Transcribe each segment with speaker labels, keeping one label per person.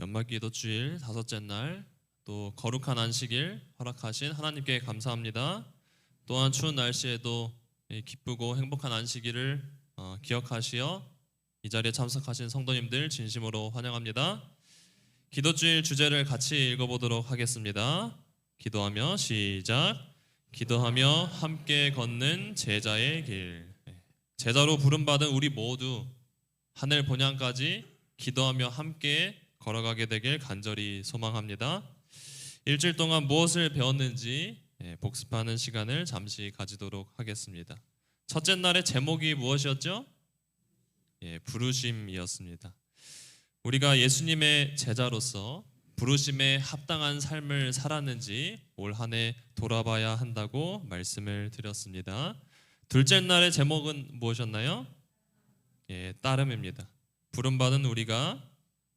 Speaker 1: 연말기도 주일 다섯째 날, 또 거룩한 안식일 허락하신 하나님께 감사합니다. 또한 추운 날씨에도 이 기쁘고 행복한 안식일을 기억하시어 이 자리에 참석하신 성도님들 진심으로 환영합니다. 기도주일 주제를 같이 읽어보도록 하겠습니다. 기도하며 시작. 기도하며 함께 걷는 제자의 길. 제자로 부름받은 우리 모두 하늘 본향까지 기도하며 함께 걸어가게 되길 간절히 소망합니다. 일주일 동안 무엇을 배웠는지 복습하는 시간을 잠시 가지도록 하겠습니다. 첫째 날의 제목이 무엇이었죠? 부르심이었습니다. 우리가 예수님의 제자로서 부르심에 합당한 삶을 살았는지 올 한 해 돌아봐야 한다고 말씀을 드렸습니다. 둘째 날의 제목은 무엇이었나요? 따름입니다. 부름받은 우리가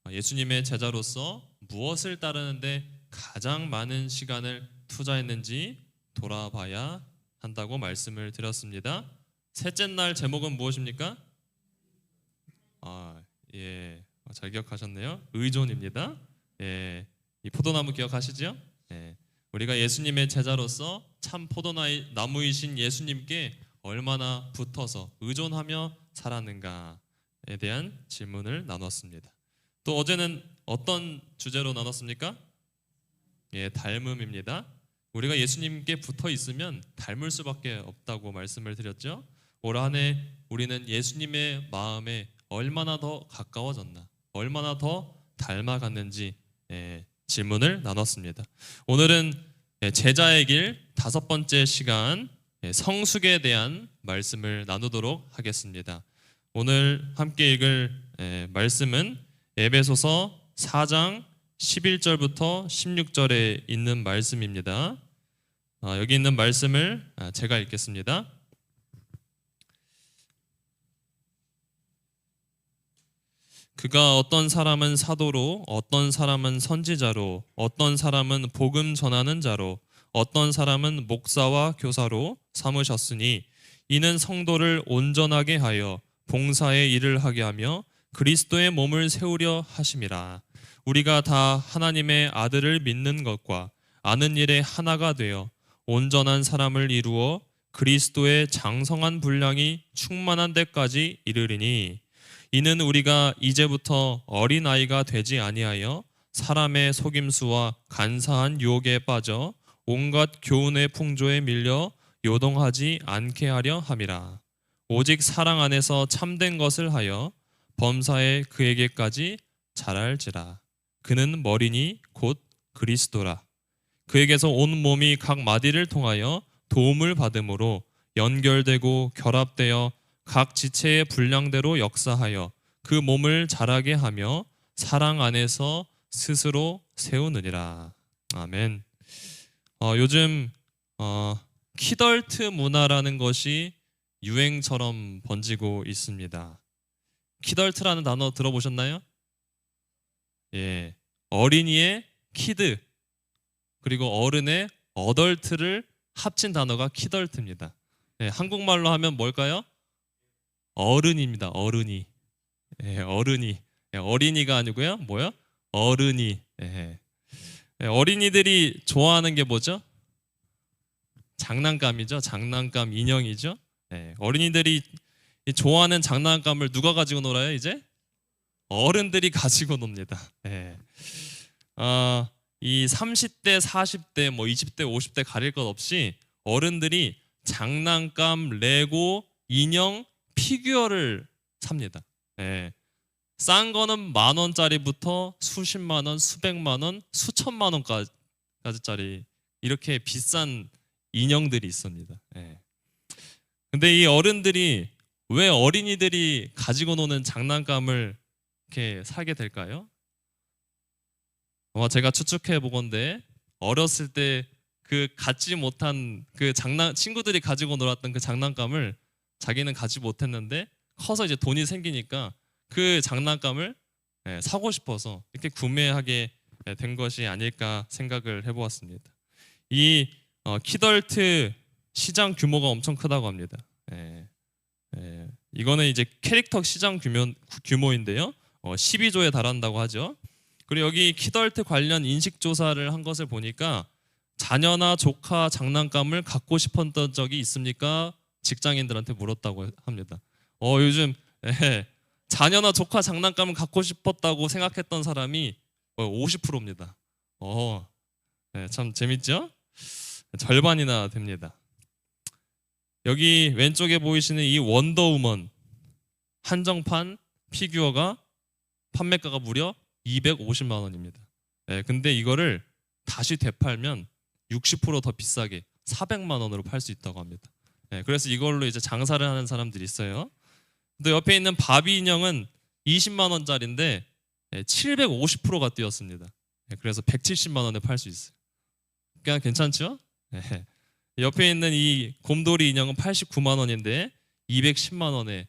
Speaker 1: 예수님의 제자로서 무엇을 따르는데 가장 많은 시간을 투자했는지 돌아봐야 한다고 말씀을 드렸습니다. 셋째 날 제목은 무엇입니까? 잘 기억하셨네요. 의존입니다. 이 포도나무 기억하시죠? 우리가 예수님의 제자로서 참 포도나무이신 예수님께 얼마나 붙어서 의존하며 살았는가에 대한 질문을 나눴습니다. 또 어제는 어떤 주제로 나눴습니까? 닮음입니다. 우리가 예수님께 붙어 있으면 닮을 수밖에 없다고 말씀을 드렸죠. 올 한 해 우리는 예수님의 마음에 얼마나 더 가까워졌나, 얼마나 더 닮아갔는지 질문을 나눴습니다. 오늘은 제자의 길 다섯 번째 시간 성숙에 대한 말씀을 나누도록 하겠습니다. 오늘 함께 읽을 말씀은 에베소서 4장 11절부터 16절에 있는 말씀입니다. 여기 있는 말씀을 제가 읽겠습니다. 그가 어떤 사람은 사도로, 어떤 사람은 선지자로, 어떤 사람은 복음 전하는 자로, 어떤 사람은 목사와 교사로 삼으셨으니 이는 성도를 온전하게 하여 봉사의 일을 하게 하며 그리스도의 몸을 세우려 하심이라. 우리가 다 하나님의 아들을 믿는 것과 아는 일에 하나가 되어 온전한 사람을 이루어 그리스도의 장성한 분량이 충만한 데까지 이르리니 이는 우리가 이제부터 어린아이가 되지 아니하여 사람의 속임수와 간사한 유혹에 빠져 온갖 교훈의 풍조에 밀려 요동하지 않게 하려 함이라. 오직 사랑 안에서 참된 것을 하여 범사에 그에게까지 자랄지라. 그는 머리니 곧 그리스도라. 그에게서 온 몸이 각 마디를 통하여 도움을 받음으로 연결되고 결합되어 각 지체의 분량대로 역사하여 그 몸을 자라게 하며 사랑 안에서 스스로 세우느니라. 아멘. 요즘 키덜트 문화라는 것이 유행처럼 번지고 있습니다. 키덜트라는 단어 들어보셨나요? 어린이의 키드 그리고 어른의 어덜트를 합친 단어가 키덜트입니다. 한국말로 하면 뭘까요? 어른입니다. 어른이. 어른이. 어린이가 아니고요. 뭐요? 어른이. 어린이들이 좋아하는 게 뭐죠? 장난감이죠. 장난감 인형이죠. 어린이들이 좋아하는 장난감을 누가 가지고 놀아요? 이제 어른들이 가지고 놉니다. 이 30대, 40대, 20대, 50대 가릴 것 없이 어른들이 장난감, 레고, 인형, 피규어를 삽니다. 싼 거는 10,000원짜리부터 수십만 원, 수백만 원, 수천만 원까지짜리 이렇게 비싼 인형들이 있습니다. 근데 이 어른들이 왜 어린이들이 가지고 노는 장난감을 이렇게 사게 될까요? 아마 제가 추측해 보건대 어렸을 때 그 갖지 못한 친구들이 가지고 놀았던 그 장난감을 자기는 가지 못했는데 커서 이제 돈이 생기니까 그 장난감을 사고 싶어서 이렇게 구매하게 된 것이 아닐까 생각을 해보았습니다. 이 키덜트 시장 규모가 엄청 크다고 합니다. 이거는 이제 캐릭터 시장 규모인데요. 12조에 달한다고 하죠. 그리고 여기 키덜트 관련 인식 조사를 한 것을 보니까 자녀나 조카 장난감을 갖고 싶었던 적이 있습니까? 직장인들한테 물었다고 합니다. 요즘 예, 자녀나 조카 장난감을 갖고 싶었다고 생각했던 사람이 50%입니다. 참 재밌죠? 절반이나 됩니다. 여기 왼쪽에 보이시는 이 원더우먼 한정판 피규어가 판매가가 무려 250만 원입니다. 근데 이거를 다시 되팔면 60%더 비싸게 400만 원으로 팔 수 있다고 합니다. 그래서 이걸로 이제 장사를 하는 사람들이 있어요. 또 옆에 있는 바비 인형은 20만 원짜리인데 750%가 뛰었습니다. 그래서 170만 원에 팔 수 있어요. 그냥 괜찮죠? 옆에 있는 이 곰돌이 인형은 89만 원인데 210만 원에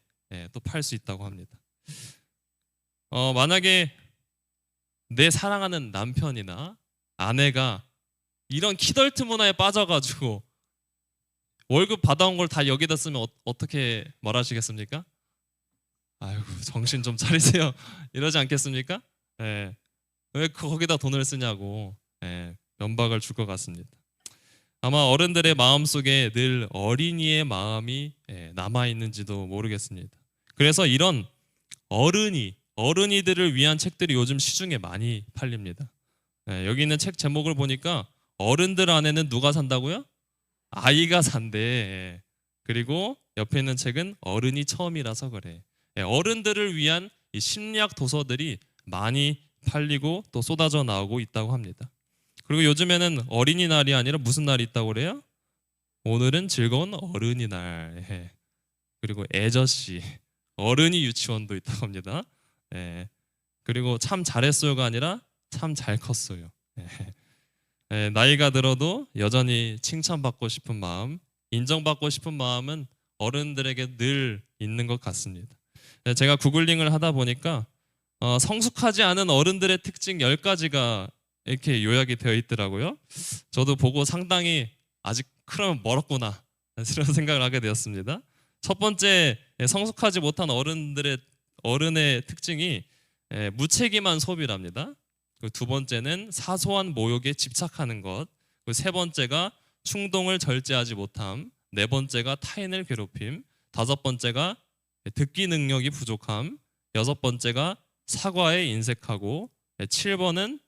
Speaker 1: 또 팔 수 있다고 합니다. 만약에 내 사랑하는 남편이나 아내가 이런 키덜트 문화에 빠져가지고 월급 받아온 걸 다 여기다 쓰면 어떻게 말하시겠습니까? 아이고 정신 좀 차리세요 이러지 않겠습니까? 왜 거기다 돈을 쓰냐고 면박을 줄 것 같습니다. 아마 어른들의 마음속에 늘 어린이의 마음이 남아있는지도 모르겠습니다. 그래서 이런 어른이들을 위한 책들이 요즘 시중에 많이 팔립니다. 여기 있는 책 제목을 보니까 어른들 안에는 누가 산다고요? 아이가 산대. 그리고 옆에 있는 책은 어른이 처음이라서 그래. 어른들을 위한 이 심리학 도서들이 많이 팔리고 또 쏟아져 나오고 있다고 합니다. 그리고 요즘에는 어린이날이 아니라 무슨 날이 있다고 그래요? 오늘은 즐거운 어른이날. 그리고 애저씨, 어른이 유치원도 있다고 합니다. 그리고 참 잘했어요가 아니라 참 잘 컸어요. 나이가 들어도 여전히 칭찬받고 싶은 마음, 인정받고 싶은 마음은 어른들에게 늘 있는 것 같습니다. 제가 구글링을 하다 보니까 성숙하지 않은 어른들의 특징 10가지가 이렇게 요약이 되어 있더라고요. 저도 보고 상당히 아직 그러면 멀었구나 이런 생각을 하게 되었습니다. 첫 번째, 성숙하지 못한 어른의 특징이 무책임한 소비랍니다. 두 번째는 사소한 모욕에 집착하는 것. 세 번째가 충동을 절제하지 못함. 네 번째가 타인을 괴롭힘. 다섯 번째가 듣기 능력이 부족함. 여섯 번째가 사과에 인색하고 7번은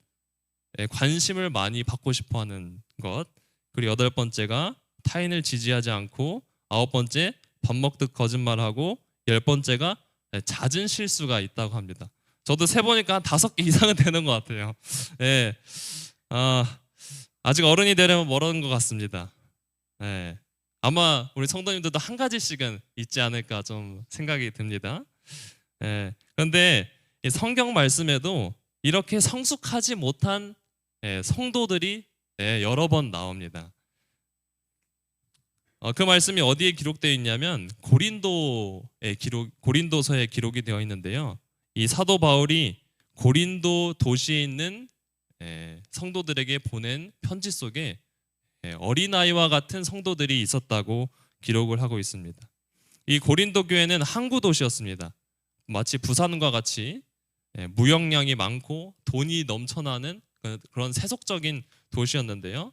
Speaker 1: 관심을 많이 받고 싶어하는 것. 그리고 여덟 번째가 타인을 지지하지 않고 아홉 번째 밥 먹듯 거짓말하고 열 번째가 잦은 실수가 있다고 합니다. 저도 세보니까 한 5개 이상은 되는 것 같아요. 아직 어른이 되려면 멀은 것 같습니다. 아마 우리 성도님들도 한 가지씩은 있지 않을까 좀 생각이 듭니다. 그런데 성경 말씀에도 이렇게 성숙하지 못한 성도들이 여러 번 나옵니다. 그 말씀이 어디에 기록되어 있냐면 고린도서에 기록이 되어 있는데요. 이 사도 바울이 고린도 도시에 있는 성도들에게 보낸 편지 속에 어린아이와 같은 성도들이 있었다고 기록을 하고 있습니다. 이 고린도 교회는 항구 도시였습니다. 마치 부산과 같이 무역량이 많고 돈이 넘쳐나는 그런 세속적인 도시였는데요.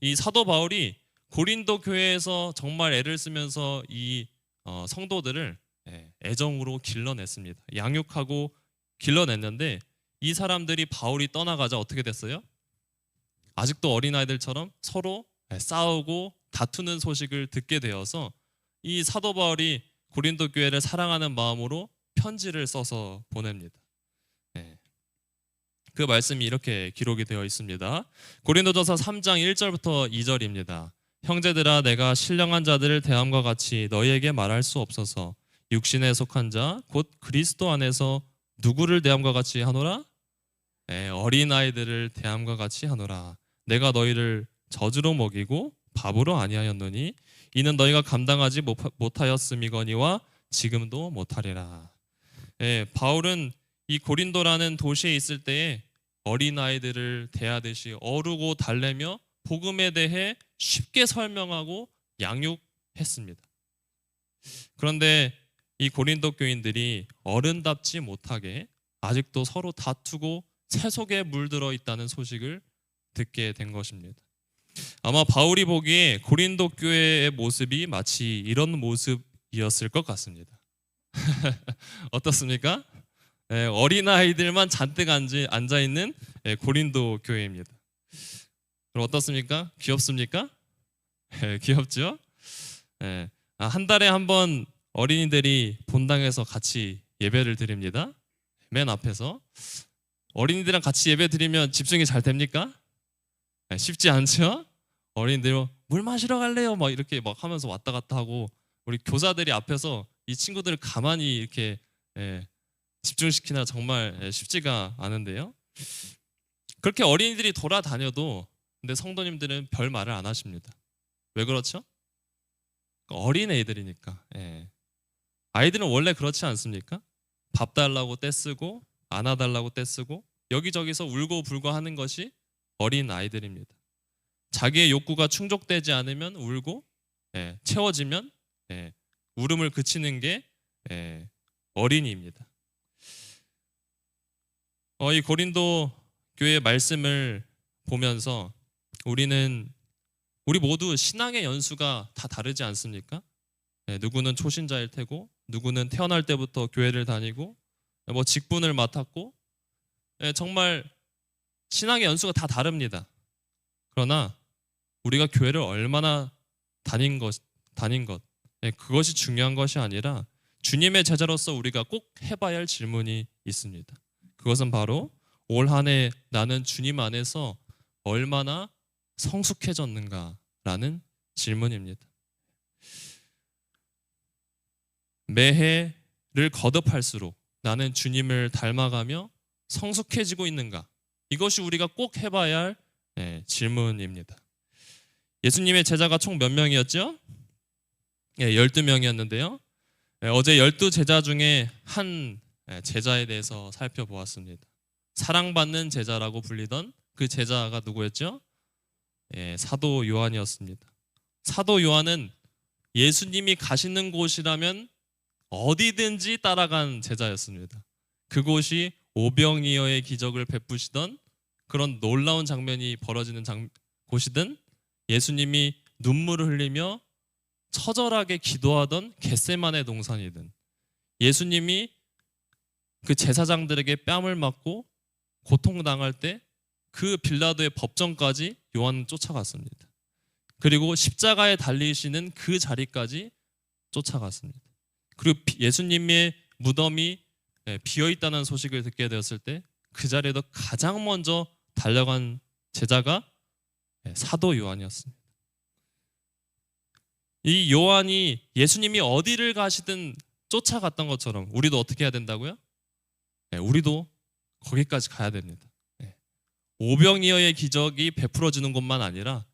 Speaker 1: 이 사도 바울이 고린도 교회에서 정말 애를 쓰면서 이 성도들을 애정으로 길러냈습니다. 양육하고 길러냈는데 이 사람들이 바울이 떠나가자 어떻게 됐어요? 아직도 어린아이들처럼 서로 싸우고 다투는 소식을 듣게 되어서 이 사도 바울이 고린도 교회를 사랑하는 마음으로 편지를 써서 보냅니다. 그 말씀이 이렇게 기록이 되어 있습니다. 고린도전서 3장 1절부터 2절입니다. 형제들아 내가 신령한 자들을 대함과 같이 너희에게 말할 수 없어서 육신에 속한 자 곧 그리스도 안에서 누구를 대함과 같이 하노라? 어린아이들을 대함과 같이 하노라. 내가 너희를 저주로 먹이고 밥으로 아니하였노니 이는 너희가 감당하지 못하였음이거니와 지금도 못하리라. 바울은 이 고린도라는 도시에 있을 때에 어린아이들을 대하듯이 어르고 달래며 복음에 대해 쉽게 설명하고 양육했습니다. 그런데 이 고린도 교인들이 어른답지 못하게 아직도 서로 다투고 새 속에 물들어 있다는 소식을 듣게 된 것입니다. 아마 바울이 보기에 고린도 교회의 모습이 마치 이런 모습이었을 것 같습니다. 어떻습니까? 어린아이들만 잔뜩 앉아있는 고린도 교회입니다. 그럼 어떻습니까? 귀엽습니까? 귀엽죠? 한 달에 한 번 어린이들이 본당에서 같이 예배를 드립니다. 맨 앞에서. 어린이들이랑 같이 예배 드리면 집중이 잘 됩니까? 쉽지 않죠? 어린이들 물 마시러 갈래요? 막 이렇게 막 하면서 왔다 갔다 하고, 우리 교사들이 앞에서 이 친구들을 가만히 이렇게 집중시키나 정말 쉽지가 않은데요. 그렇게 어린이들이 돌아다녀도 근데 성도님들은 별 말을 안 하십니다. 왜 그렇죠? 어린 애들이니까. 아이들은 원래 그렇지 않습니까? 밥 달라고 떼쓰고 안아달라고 떼쓰고 여기저기서 울고 불고 하는 것이 어린 아이들입니다. 자기의 욕구가 충족되지 않으면 울고, 채워지면 울음을 그치는 게 어린이입니다. 이 고린도 교회 말씀을 보면서 우리 모두 신앙의 연수가 다 다르지 않습니까? 누구는 초신자일 테고, 누구는 태어날 때부터 교회를 다니고, 뭐 직분을 맡았고, 정말 신앙의 연수가 다 다릅니다. 그러나 우리가 교회를 얼마나 다닌 것, 그것이 중요한 것이 아니라 주님의 제자로서 우리가 꼭 해봐야 할 질문이 있습니다. 그것은 바로 올 한 해 나는 주님 안에서 얼마나 성숙해졌는가라는 질문입니다. 매해를 거듭할수록 나는 주님을 닮아가며 성숙해지고 있는가? 이것이 우리가 꼭 해봐야 할 질문입니다. 예수님의 제자가 총 몇 명이었죠? 12명이었는데요. 어제 12제자 중에 한 제자에 대해서 살펴보았습니다. 사랑받는 제자라고 불리던 그 제자가 누구였죠? 사도 요한이었습니다. 사도 요한은 예수님이 가시는 곳이라면 어디든지 따라간 제자였습니다. 그곳이 오병이어의 기적을 베푸시던 그런 놀라운 장면이 벌어지는 곳이든, 예수님이 눈물을 흘리며 처절하게 기도하던 겟세마네 동산이든, 예수님이 그 제사장들에게 뺨을 맞고 고통당할 때 그 빌라도의 법정까지 요한은 쫓아갔습니다. 그리고 십자가에 달리시는 그 자리까지 쫓아갔습니다. 그리고 예수님의 무덤이 비어있다는 소식을 듣게 되었을 때 그 자리에도 가장 먼저 달려간 제자가 사도 요한이었습니다. 이 요한이 예수님이 어디를 가시든 쫓아갔던 것처럼 우리도 어떻게 해야 된다고요? 우리도 거기까지 가야 됩니다. 오병이어의 기적이 베풀어지는 곳만 아니라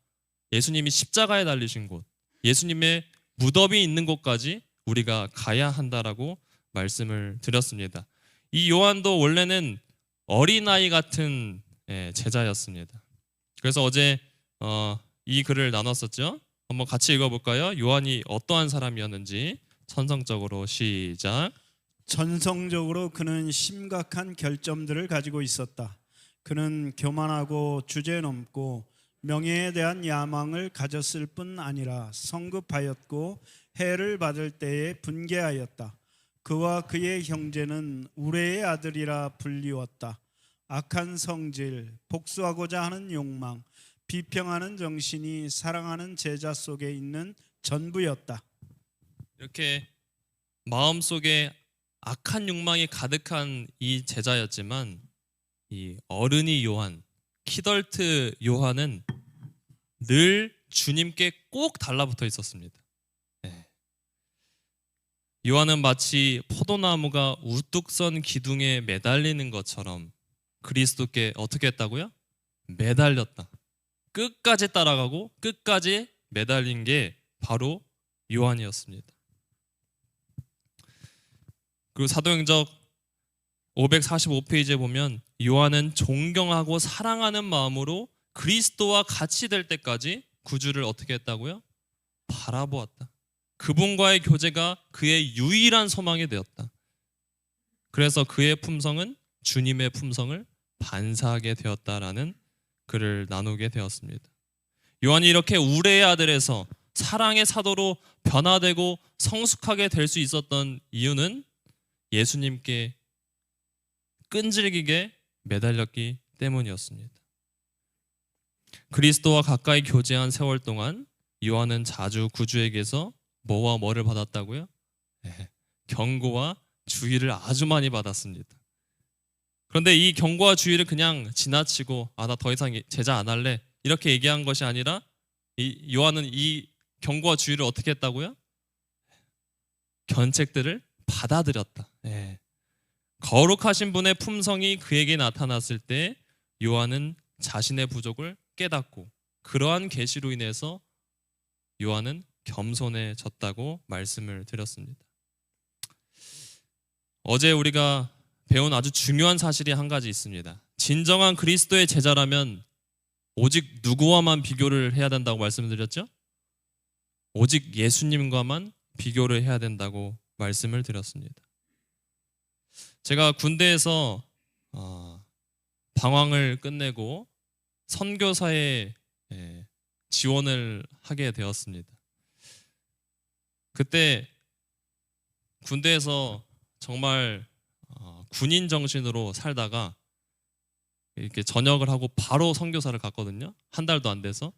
Speaker 1: 예수님이 십자가에 달리신 곳, 예수님의 무덤이 있는 곳까지 우리가 가야 한다라고 말씀을 드렸습니다. 이 요한도 원래는 어린아이 같은 제자였습니다. 그래서 어제 이 글을 나눴었죠. 한번 같이 읽어볼까요? 요한이 어떠한 사람이었는지 천성적으로 시작.
Speaker 2: 전성적으로 그는 심각한 결점들을 가지고 있었다. 그는 교만하고 주제넘고 명예에 대한 야망을 가졌을 뿐 아니라 성급하였고 해를 받을 때에 분개하였다. 그와 그의 형제는 우레의 아들이라 불리웠다. 악한 성질, 복수하고자 하는 욕망, 비평하는 정신이 사랑하는 제자 속에 있는 전부였다.
Speaker 1: 이렇게 마음속에 악한 욕망이 가득한 이 제자였지만, 이 어른이 요한, 키덜트 요한은 늘 주님께 꼭 달라붙어 있었습니다. 요한은 마치 포도나무가 우뚝 선 기둥에 매달리는 것처럼 그리스도께 어떻게 했다고요? 매달렸다. 끝까지 따라가고 끝까지 매달린 게 바로 요한이었습니다. 그리고 사도행적 545페이지에 보면 요한은 존경하고 사랑하는 마음으로 그리스도와 같이 될 때까지 구주를 어떻게 했다고요? 바라보았다. 그분과의 교제가 그의 유일한 소망이 되었다. 그래서 그의 품성은 주님의 품성을 반사하게 되었다라는 글을 나누게 되었습니다. 요한이 이렇게 우레의 아들에서 사랑의 사도로 변화되고 성숙하게 될 수 있었던 이유는 예수님께 끈질기게 매달렸기 때문이었습니다. 그리스도와 가까이 교제한 세월 동안 요한은 자주 구주에게서 뭐와 뭐를 받았다고요? 경고와 주의를 아주 많이 받았습니다. 그런데 이 경고와 주의를 그냥 지나치고 나 더 이상 제자 안 할래 이렇게 얘기한 것이 아니라 요한은 이 경고와 주의를 어떻게 했다고요? 견책들을 받아들였다. 거룩하신 분의 품성이 그에게 나타났을 때 요한은 자신의 부족을 깨닫고 그러한 계시로 인해서 요한은 겸손해졌다고 말씀을 드렸습니다. 어제 우리가 배운 아주 중요한 사실이 한 가지 있습니다. 진정한 그리스도의 제자라면 오직 누구와만 비교를 해야 된다고 말씀드렸죠? 오직 예수님과만 비교를 해야 된다고 말씀을 드렸습니다. 제가 군대에서 방황을 끝내고 선교사에 지원을 하게 되었습니다. 그때 군대에서 정말 군인 정신으로 살다가 이렇게 전역을 하고 바로 선교사를 갔거든요. 한 달도 안 돼서.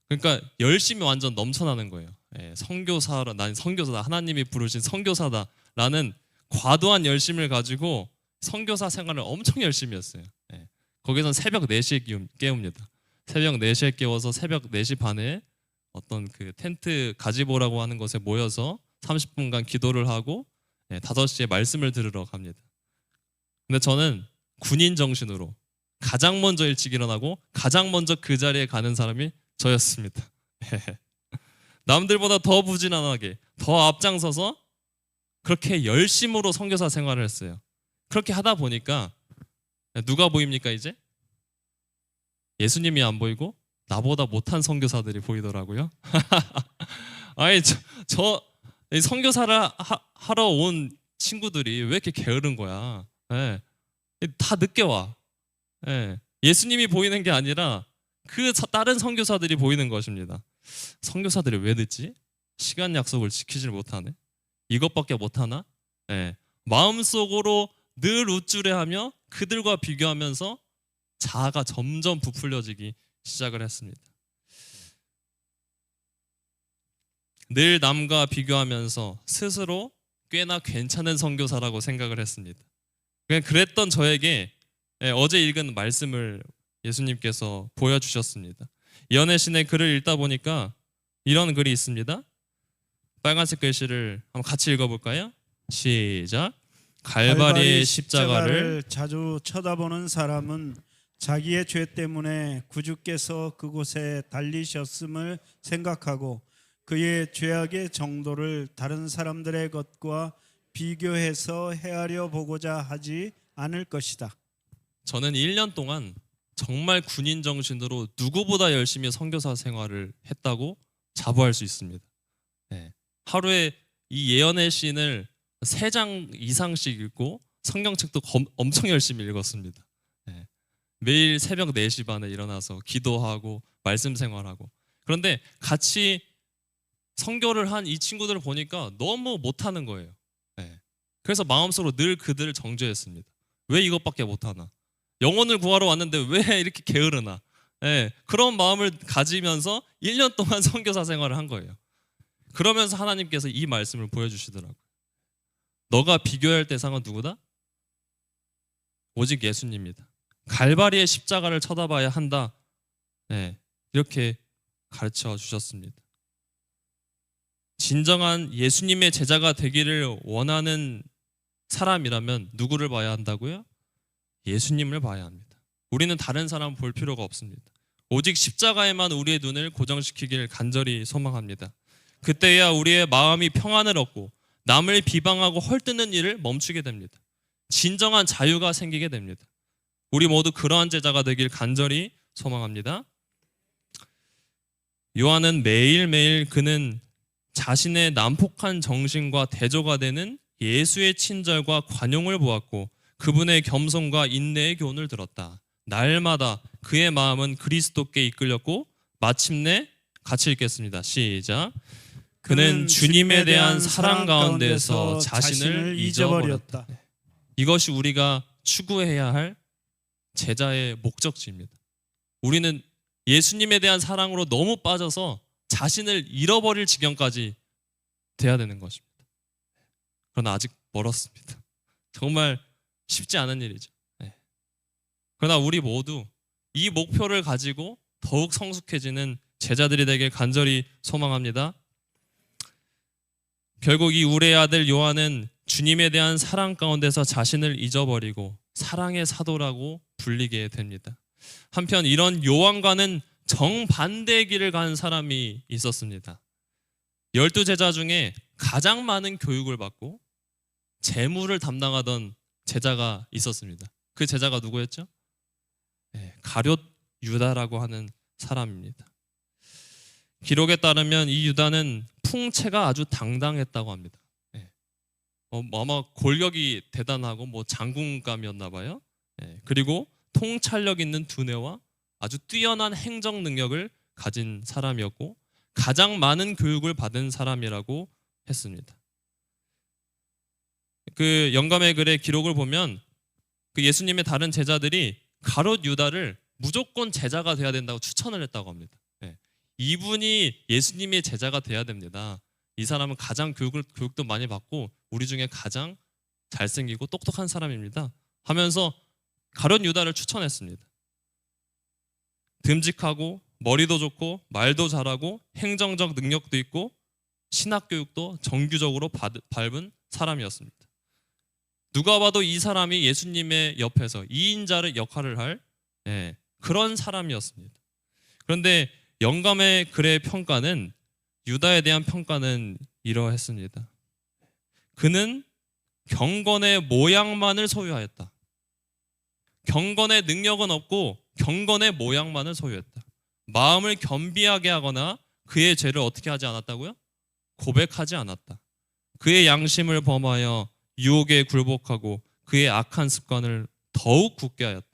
Speaker 1: 그러니까 열심히 완전 넘쳐나는 거예요. 선교사라, 난 선교사다, 하나님이 부르신 선교사다라는 과도한 열심을 가지고 선교사 생활을 엄청 열심히 했어요. 거기서는 새벽 4시에 깨웁니다. 새벽 4시에 깨워서 새벽 4시 반에 어떤 그 텐트 가지보라고 하는 곳에 모여서 30분간 기도를 하고 5시에 말씀을 들으러 갑니다. 근데 저는 군인 정신으로 가장 먼저 일찍 일어나고 가장 먼저 그 자리에 가는 사람이 저였습니다. 남들보다 더 부지런하게 더 앞장서서 그렇게 열심으로 선교사 생활을 했어요. 그렇게 하다 보니까 누가 보입니까 이제? 예수님이 안 보이고 나보다 못한 선교사들이 보이더라고요. 아니 저 선교사를 하러 온 친구들이 왜 이렇게 게으른 거야? 다 늦게 와. 예수님이 보이는 게 아니라 그 다른 선교사들이 보이는 것입니다. 선교사들이 왜 늦지? 시간 약속을 지키질 못하네. 이것밖에 못하나? 마음속으로 늘 우쭐해하며 그들과 비교하면서 자아가 점점 부풀려지기 시작을 했습니다. 늘 남과 비교하면서 스스로 꽤나 괜찮은 선교사라고 생각을 했습니다. 그랬던 저에게 어제 읽은 말씀을 예수님께서 보여주셨습니다. 이언의 신의 글을 읽다 보니까 이런 글이 있습니다. 빨간색 글씨를 한번 같이 읽어볼까요? 시작. 갈바리의 십자가를
Speaker 2: 자주 쳐다보는 사람은 자기의 죄 때문에 구주께서 그곳에 달리셨음을 생각하고 그의 죄악의 정도를 다른 사람들의 것과 비교해서 헤아려 보고자 하지 않을 것이다.
Speaker 1: 저는 1년 동안 정말 군인 정신으로 누구보다 열심히 선교사 생활을 했다고 자부할 수 있습니다. 하루에 이 예언의 신을 3장 이상씩 읽고 성경책도 엄청 열심히 읽었습니다. 매일 새벽 4시 반에 일어나서 기도하고 말씀 생활하고. 그런데 같이 선교를 한 이 친구들을 보니까 너무 못하는 거예요. 그래서 마음속으로 늘 그들을 정죄했습니다. 왜 이것밖에 못하나? 영혼을 구하러 왔는데 왜 이렇게 게으르나? 그런 마음을 가지면서 1년 동안 선교사 생활을 한 거예요. 그러면서 하나님께서 이 말씀을 보여주시더라고요. 너가 비교할 대상은 누구다? 오직 예수님이다. 갈바리의 십자가를 쳐다봐야 한다. 이렇게 가르쳐 주셨습니다. 진정한 예수님의 제자가 되기를 원하는 사람이라면 누구를 봐야 한다고요? 예수님을 봐야 합니다. 우리는 다른 사람 볼 필요가 없습니다. 오직 십자가에만 우리의 눈을 고정시키길 간절히 소망합니다. 그때야 우리의 마음이 평안을 얻고 남을 비방하고 헐뜯는 일을 멈추게 됩니다. 진정한 자유가 생기게 됩니다. 우리 모두 그러한 제자가 되길 간절히 소망합니다. 요한은 매일매일 그는 자신의 난폭한 정신과 대조가 되는 예수의 친절과 관용을 보았고 그분의 겸손과 인내의 교훈을 들었다. 날마다 그의 마음은 그리스도께 이끌렸고 마침내 같이 읽겠습니다. 시작. 그는 주님에 대한 사랑 가운데서 자신을 잊어버렸다. 이것이 우리가 추구해야 할 제자의 목적지입니다. 우리는 예수님에 대한 사랑으로 너무 빠져서 자신을 잃어버릴 지경까지 돼야 되는 것입니다. 그러나 아직 멀었습니다. 정말 쉽지 않은 일이죠. 그러나 우리 모두 이 목표를 가지고 더욱 성숙해지는 제자들이 되길 간절히 소망합니다. 결국 이 우레의 아들 요한은 주님에 대한 사랑 가운데서 자신을 잊어버리고 사랑의 사도라고 불리게 됩니다. 한편 이런 요한과는 정반대의 길을 간 사람이 있었습니다. 12제자 중에 가장 많은 교육을 받고 재무를 담당하던 제자가 있었습니다. 그 제자가 누구였죠? 가룟 유다라고 하는 사람입니다. 기록에 따르면 이 유다는 풍채가 아주 당당했다고 합니다. 아마 골격이 대단하고 장군감이었나 봐요. 그리고 통찰력 있는 두뇌와 아주 뛰어난 행정 능력을 가진 사람이었고 가장 많은 교육을 받은 사람이라고 했습니다. 그 영감의 글의 기록을 보면 그 예수님의 다른 제자들이 가룟 유다를 무조건 제자가 돼야 된다고 추천을 했다고 합니다. 이분이 예수님의 제자가 돼야 됩니다. 이 사람은 가장 교육도 많이 받고 우리 중에 가장 잘생기고 똑똑한 사람입니다. 하면서 가룟 유다를 추천했습니다. 듬직하고 머리도 좋고 말도 잘하고 행정적 능력도 있고 신학교육도 정규적으로 밟은 사람이었습니다. 누가 봐도 이 사람이 예수님의 옆에서 2인자의 역할을 할 그런 사람이었습니다. 그런데 영감의 글의 평가는 유다에 대한 평가는 이러했습니다. 그는 경건의 모양만을 소유하였다. 경건의 능력은 없고 경건의 모양만을 소유했다. 마음을 겸비하게 하거나 그의 죄를 어떻게 하지 않았다고요? 고백하지 않았다. 그의 양심을 범하여 유혹에 굴복하고 그의 악한 습관을 더욱 굳게 하였다.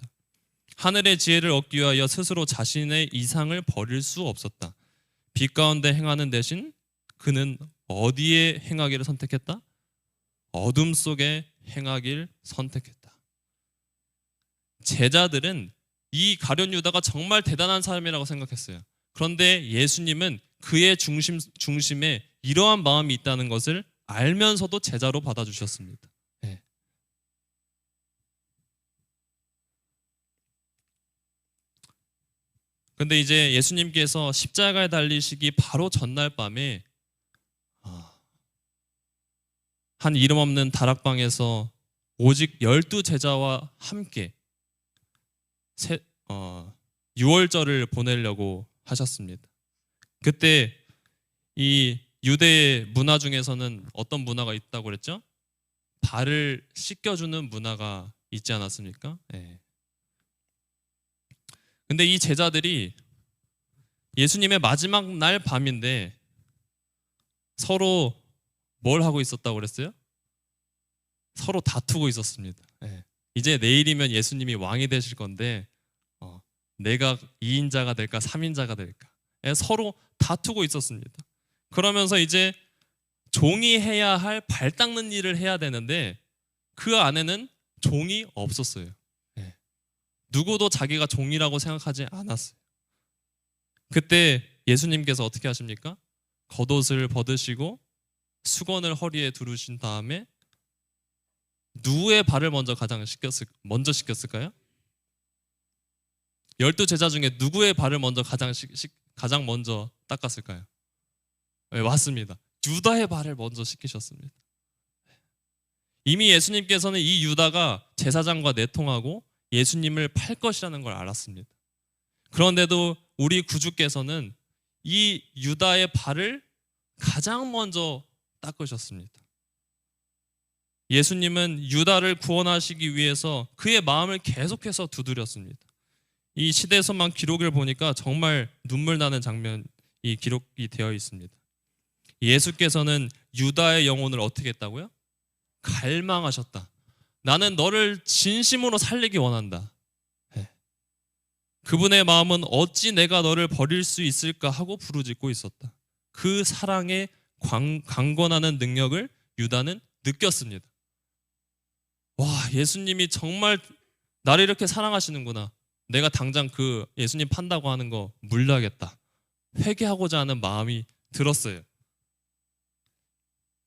Speaker 1: 하늘의 지혜를 얻기 위하여 스스로 자신의 이상을 버릴 수 없었다. 빛 가운데 행하는 대신 그는 어디에 행하기를 선택했다? 어둠 속에 행하기를 선택했다. 제자들은 이 가룟 유다가 정말 대단한 사람이라고 생각했어요. 그런데 예수님은 그의 중심에 이러한 마음이 있다는 것을 알면서도 제자로 받아주셨습니다. 근데 이제 예수님께서 십자가에 달리시기 바로 전날 밤에 한 이름 없는 다락방에서 오직 12제자와 함께 유월절을 보내려고 하셨습니다. 그때 이 유대의 문화 중에서는 어떤 문화가 있다고 그랬죠? 발을 씻겨주는 문화가 있지 않았습니까? 근데 이 제자들이 예수님의 마지막 날 밤인데 서로 뭘 하고 있었다고 그랬어요? 서로 다투고 있었습니다. 이제 내일이면 예수님이 왕이 되실 건데 내가 2인자가 될까 3인자가 될까 서로 다투고 있었습니다. 그러면서 이제 종이 해야 할 발 닦는 일을 해야 되는데 그 안에는 종이 없었어요. 누구도 자기가 종이라고 생각하지 않았어요. 그때 예수님께서 어떻게 하십니까? 겉옷을 벗으시고 수건을 허리에 두르신 다음에 누구의 발을 먼저 씻겼을까요? 12제자 중에 누구의 발을 먼저 가장 먼저 닦았을까요? 맞습니다. 유다의 발을 먼저 씻기셨습니다. 이미 예수님께서는 이 유다가 제사장과 내통하고 예수님을 팔 것이라는 걸 알았습니다. 그런데도 우리 구주께서는 이 유다의 발을 가장 먼저 닦으셨습니다. 예수님은 유다를 구원하시기 위해서 그의 마음을 계속해서 두드렸습니다. 이 시대에서만 기록을 보니까 정말 눈물 나는 장면이 기록이 되어 있습니다. 예수께서는 유다의 영혼을 어떻게 했다고요? 갈망하셨다. 나는 너를 진심으로 살리기 원한다. 그분의 마음은 어찌 내가 너를 버릴 수 있을까 하고 부르짖고 있었다. 그 사랑의 강권하는 능력을 유다는 느꼈습니다. 와, 예수님이 정말 나를 이렇게 사랑하시는구나. 내가 당장 그 예수님 판다고 하는 거 물려야겠다. 회개하고자 하는 마음이 들었어요.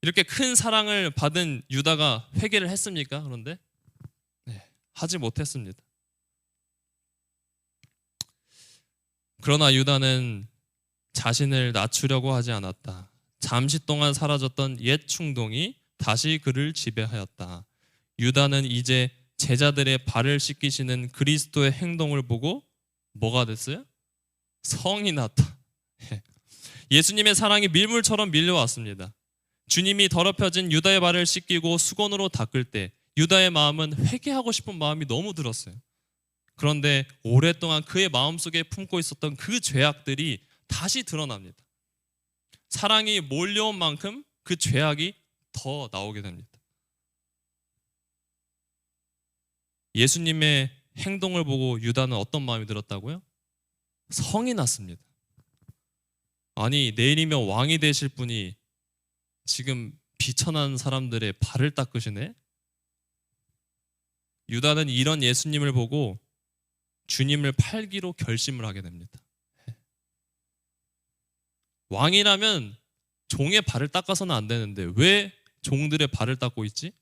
Speaker 1: 이렇게 큰 사랑을 받은 유다가 회개를 했습니까? 그런데 하지 못했습니다. 그러나 유다는 자신을 낮추려고 하지 않았다. 잠시 동안 사라졌던 옛 충동이 다시 그를 지배하였다. 유다는 이제 제자들의 발을 씻기시는 그리스도의 행동을 보고 뭐가 됐어요? 성이 났다. 예수님의 사랑이 밀물처럼 밀려왔습니다. 주님이 더럽혀진 유다의 발을 씻기고 수건으로 닦을 때 유다의 마음은 회개하고 싶은 마음이 너무 들었어요. 그런데 오랫동안 그의 마음속에 품고 있었던 그 죄악들이 다시 드러납니다. 사랑이 몰려온 만큼 그 죄악이 더 나오게 됩니다. 예수님의 행동을 보고 유다는 어떤 마음이 들었다고요? 성이 났습니다. 아니, 내일이면 왕이 되실 분이 지금 비천한 사람들의 발을 닦으시네? 유다는 이런 예수님을 보고 주님을 팔기로 결심을 하게 됩니다. 왕이라면 종의 발을 닦아서는 안 되는데 왜 종들의 발을 닦고 있지?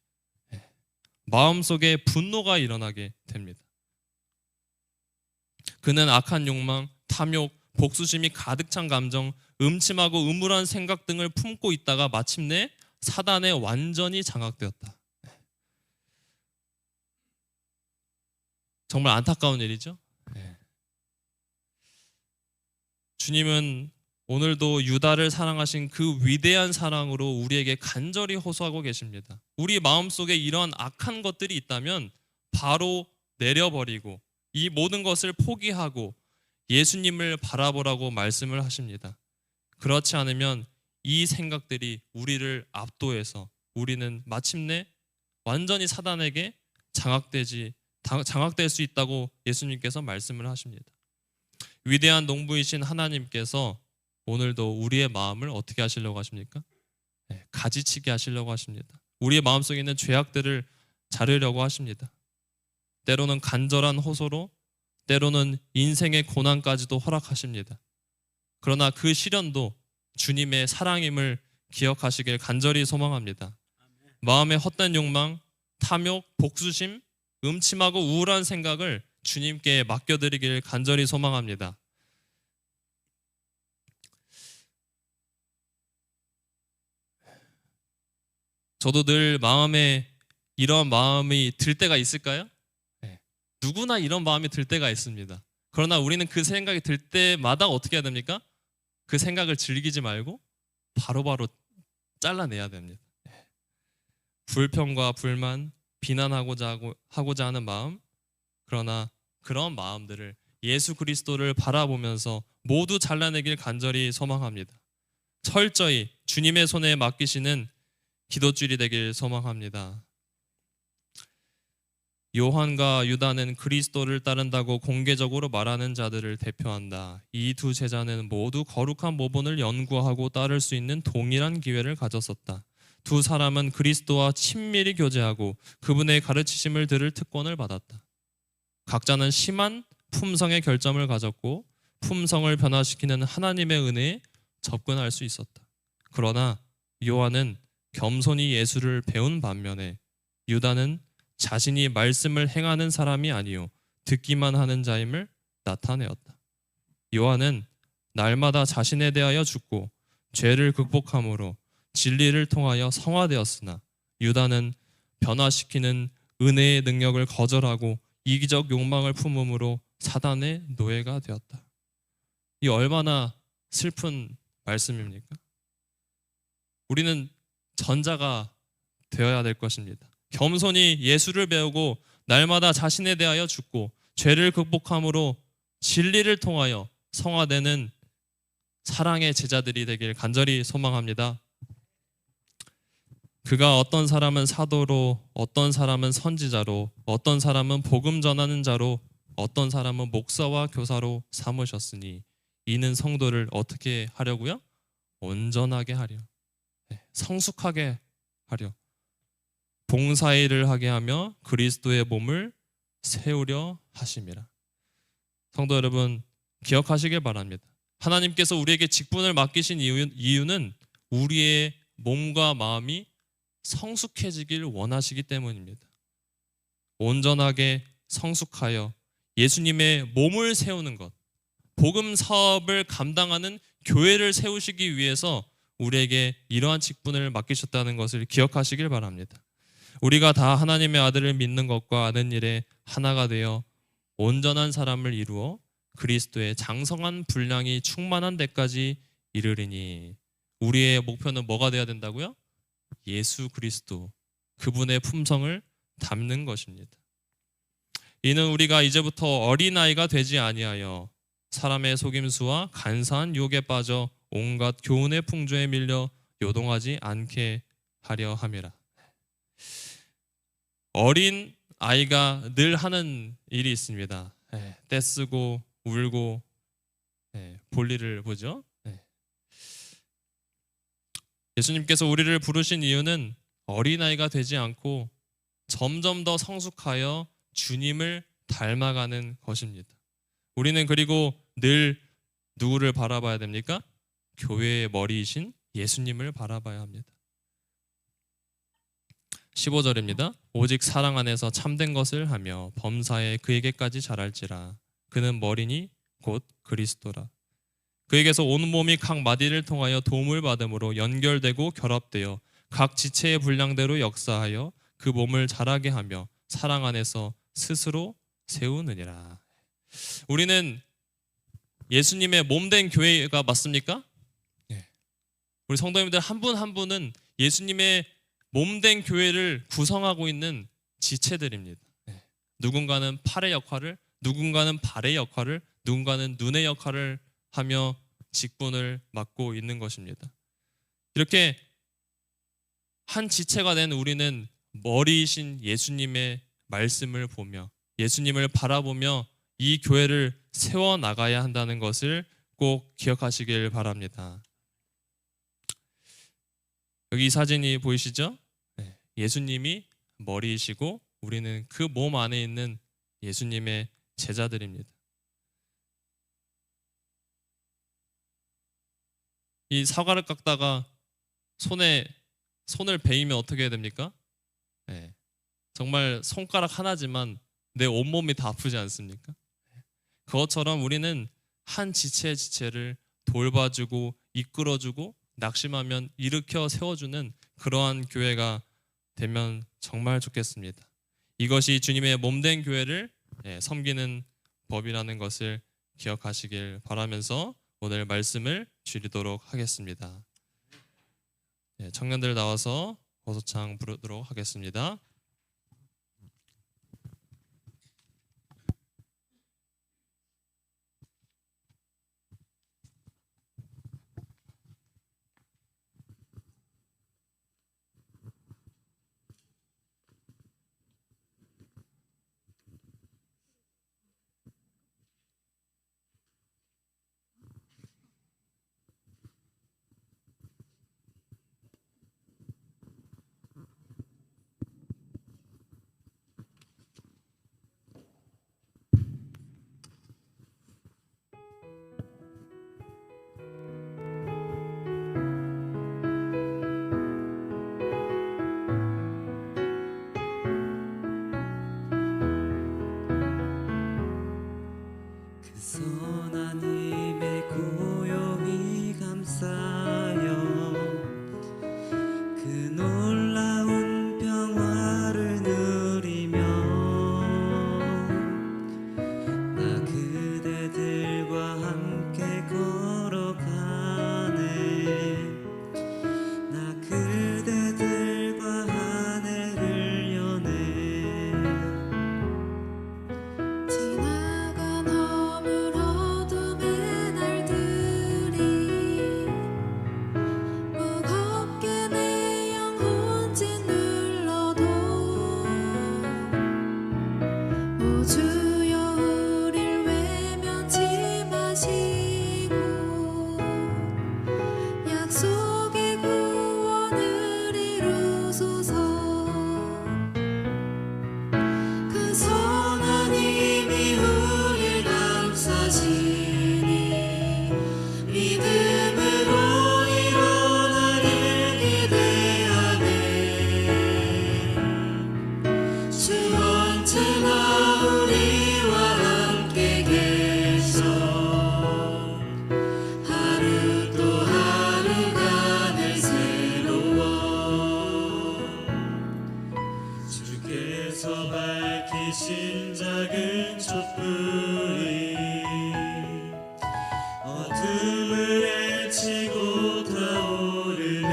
Speaker 1: 마음속에 분노가 일어나게 됩니다. 그는 악한 욕망, 탐욕, 복수심이 가득 찬 감정, 음침하고 음울한 생각 등을 품고 있다가 마침내 사단에 완전히 장악되었다. 정말 안타까운 일이죠. 주님은 오늘도 유다를 사랑하신 그 위대한 사랑으로 우리에게 간절히 호소하고 계십니다. 우리 마음속에 이런 악한 것들이 있다면 바로 내려버리고 이 모든 것을 포기하고 예수님을 바라보라고 말씀을 하십니다. 그렇지 않으면 이 생각들이 우리를 압도해서 우리는 마침내 완전히 사단에게 장악될 수 있다고 예수님께서 말씀을 하십니다. 위대한 농부이신 하나님께서 오늘도 우리의 마음을 어떻게 하시려고 하십니까? 가지치게 하시려고 하십니다. 우리의 마음속에 있는 죄악들을 자르려고 하십니다. 때로는 간절한 호소로, 때로는 인생의 고난까지도 허락하십니다. 그러나 그 시련도 주님의 사랑임을 기억하시길 간절히 소망합니다. 마음의 헛된 욕망, 탐욕, 복수심, 음침하고 우울한 생각을 주님께 맡겨드리길 간절히 소망합니다. 저도 늘 마음에 이런 마음이 들 때가 있을까요? 누구나 이런 마음이 들 때가 있습니다. 그러나 우리는 그 생각이 들 때마다 어떻게 해야 됩니까? 그 생각을 즐기지 말고 바로바로 잘라내야 됩니다. 불평과 불만, 비난하고자 하는 마음, 그러나 그런 마음들을 예수 그리스도를 바라보면서 모두 잘라내길 간절히 소망합니다. 철저히 주님의 손에 맡기시는 기도줄이 되길 소망합니다. 요한과 유다는 그리스도를 따른다고 공개적으로 말하는 자들을 대표한다. 이 두 제자는 모두 거룩한 모본을 연구하고 따를 수 있는 동일한 기회를 가졌었다. 두 사람은 그리스도와 친밀히 교제하고 그분의 가르치심을 들을 특권을 받았다. 각자는 심한 품성의 결점을 가졌고 품성을 변화시키는 하나님의 은혜에 접근할 수 있었다. 그러나 요한은 겸손히 예수를 배운 반면에 유다는 자신이 말씀을 행하는 사람이 아니요 듣기만 하는 자임을 나타내었다. 요한은 날마다 자신에 대하여 죽고 죄를 극복함으로 진리를 통하여 성화되었으나 유다는 변화시키는 은혜의 능력을 거절하고 이기적 욕망을 품음으로 사단의 노예가 되었다. 이 얼마나 슬픈 말씀입니까? 우리는 전자가 되어야 될 것입니다. 겸손히 예수를 배우고 날마다 자신에 대하여 죽고 죄를 극복함으로 진리를 통하여 성화되는 사랑의 제자들이 되길 간절히 소망합니다. 그가 어떤 사람은 사도로, 어떤 사람은 선지자로, 어떤 사람은 복음 전하는 자로, 어떤 사람은 목사와 교사로 삼으셨으니 이는 성도를 어떻게 하려고요? 온전하게 하려, 성숙하게 하려, 봉사일을 하게 하며 그리스도의 몸을 세우려 하심이라. 성도 여러분, 기억하시길 바랍니다. 하나님께서 우리에게 직분을 맡기신 이유는 우리의 몸과 마음이 성숙해지길 원하시기 때문입니다. 온전하게 성숙하여 예수님의 몸을 세우는 것, 복음 사업을 감당하는 교회를 세우시기 위해서 우리에게 이러한 직분을 맡기셨다는 것을 기억하시길 바랍니다. 우리가 다 하나님의 아들을 믿는 것과 아는 일에 하나가 되어 온전한 사람을 이루어 그리스도의 장성한 분량이 충만한 데까지 이르리니, 우리의 목표는 뭐가 되어야 된다고요? 예수 그리스도, 그분의 품성을 담는 것입니다. 이는 우리가 이제부터 어린아이가 되지 아니하여 사람의 속임수와 간사한 유혹에 빠져 온갖 교훈의 풍조에 밀려 요동하지 않게 하려 함이라. 어린 아이가 늘 하는 일이 있습니다. 떼쓰고 울고 볼일을 보죠. 예수님께서 우리를 부르신 이유는 어린아이가 되지 않고 점점 더 성숙하여 주님을 닮아가는 것입니다. 우리는 그리고 늘 누구를 바라봐야 됩니까? 교회의 머리이신 예수님을 바라봐야 합니다. 15절입니다. 오직 사랑 안에서 참된 것을 하며 범사에 그에게까지 자랄지라. 그는 머리니 곧 그리스도라. 그에게서 온 몸이 각 마디를 통하여 도움을 받음으로 연결되고 결합되어 각 지체의 분량대로 역사하여 그 몸을 자라게 하며 사랑 안에서 스스로 세우느니라. 우리는 예수님의 몸된 교회가 맞습니까? 우리 성도님들 한 분 한 분은 예수님의 몸된 교회를 구성하고 있는 지체들입니다. 누군가는 팔의 역할을, 누군가는 발의 역할을, 누군가는 눈의 역할을 하며 직분을 맡고 있는 것입니다. 이렇게 한 지체가 된 우리는 머리이신 예수님의 말씀을 보며 예수님을 바라보며 이 교회를 세워나가야 한다는 것을 꼭 기억하시길 바랍니다. 여기 이 사진이 보이시죠? 예수님이 머리이시고 우리는 그 몸 안에 있는 예수님의 제자들입니다. 이 사과를 깎다가 손을 베이면 어떻게 해야 됩니까? 정말 손가락 하나지만 내 온몸이 다 아프지 않습니까? 그것처럼 우리는 한 지체를 돌봐주고 이끌어주고 낙심하면 일으켜 세워주는 그러한 교회가 되면 정말 좋겠습니다. 이것이 주님의 몸된 교회를 섬기는 법이라는 것을 기억하시길 바라면서 오늘 말씀을 줄이도록 하겠습니다. 청년들 나와서 호소창 부르도록 하겠습니다.
Speaker 3: 주여 우릴 외면치 마시고 약속의 구원을 이루소서. 그 선한 힘이 우릴 감싸시니 믿음으로 일어나길 기대하네. 주 언제나 우리와 함께 계셔 하루 또 하루가 늘 새로워. 주께서 밝히신 작은 촛불이 어둠을 헤치고 타오르네.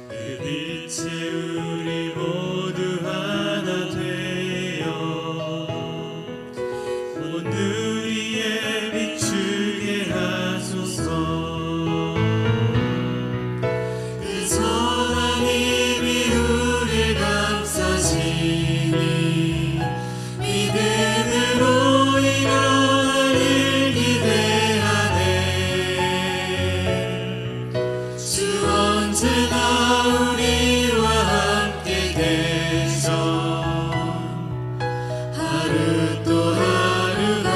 Speaker 3: 그 빛에 우리 모두 하나 되어 온 누리에 비추게 하소서. 그 선한 힘이 우릴 감싸시니 믿음으로 일어나길 기대하네. 주 언제나 우리와 함께 계셔 하루 또 하루가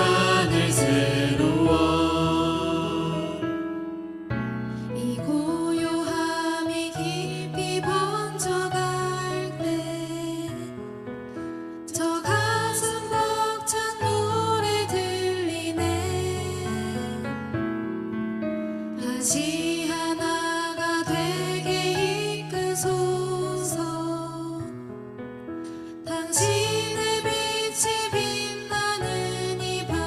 Speaker 3: 늘 새로워. 이 고요함이 깊이 번져갈 때 저 가슴 벅찬 노래 들리네. 다시 하나가 되게 이끄소서. 당신의 빛이 빛나는 이 밤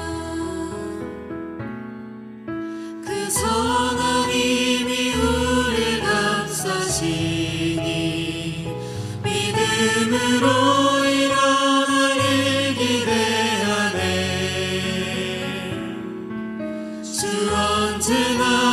Speaker 3: 그 선한 힘이 우릴 감싸시니 믿음으로 일어나길 기대하네. 주 언제나